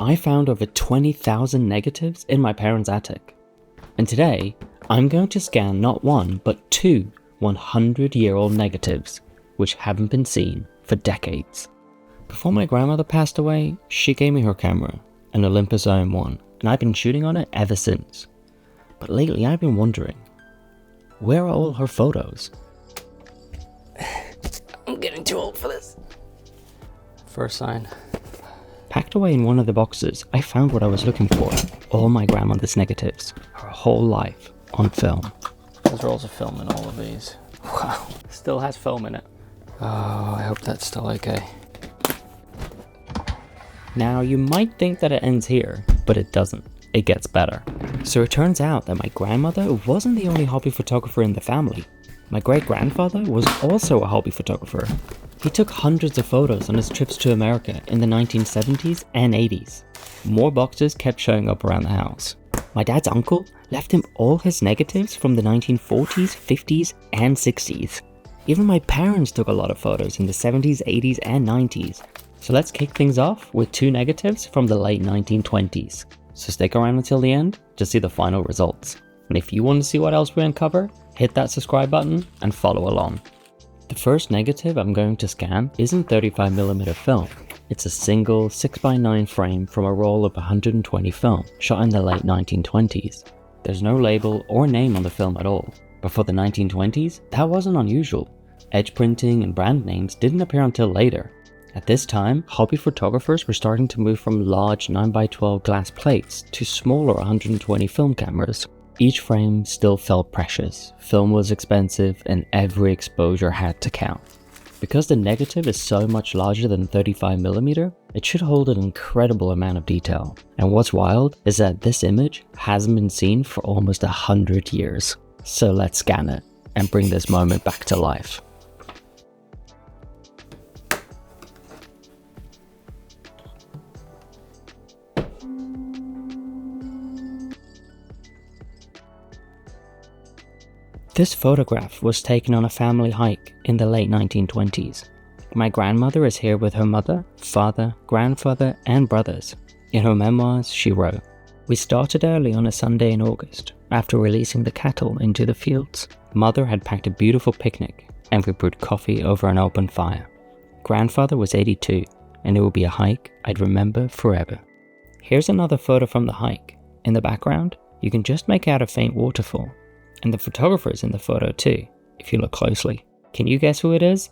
I found over 20,000 negatives in my parents' attic. And today, I'm going to scan not one, but two 100-year-old negatives, which haven't been seen for decades. Before my grandmother passed away, she gave me her camera, an Olympus OM1, and I've been shooting on it ever since. But lately I've been wondering, where are all her photos? I'm getting too old for this. First sign. Packed away in one of the boxes, I found what I was looking for. All my grandmother's negatives. Her whole life on film. There's rolls of film in all of these. Wow. Still has film in it. Oh, I hope that's still okay. Now, you might think that it ends here, but it doesn't. It gets better. So it turns out that my grandmother wasn't the only hobby photographer in the family. My great-grandfather was also a hobby photographer. He took hundreds of photos on his trips to America in the 1970s and 80s. More boxes kept showing up around the house. My dad's uncle left him all his negatives from the 1940s, 50s, and 60s. Even my parents took a lot of photos in the 70s, 80s, and 90s. So let's kick things off with two negatives from the late 1920s. So stick around until the end to see the final results. And if you want to see what else we uncover, hit that subscribe button and follow along. The first negative I'm going to scan isn't 35mm film. It's a single 6x9 frame from a roll of 120 film, shot in the late 1920s. There's no label or name on the film at all. But for the 1920s, that wasn't unusual. Edge printing and brand names didn't appear until later. At this time, hobby photographers were starting to move from large 9x12 glass plates to smaller 120 film cameras. Each frame still felt precious, film was expensive, and every exposure had to count. Because the negative is so much larger than 35mm, it should hold an incredible amount of detail. And what's wild is that this image hasn't been seen for almost 100 years. So let's scan it and bring this moment back to life. This photograph was taken on a family hike in the late 1920s. My grandmother is here with her mother, father, grandfather, and brothers. In her memoirs, she wrote, "We started early on a Sunday in August. After releasing the cattle into the fields, Mother had packed a beautiful picnic, and we brewed coffee over an open fire. Grandfather was 82, and it will be a hike I'd remember forever." Here's another photo from the hike. In the background, you can just make out a faint waterfall. And the photographer is in the photo too, if you look closely. Can you guess who it is?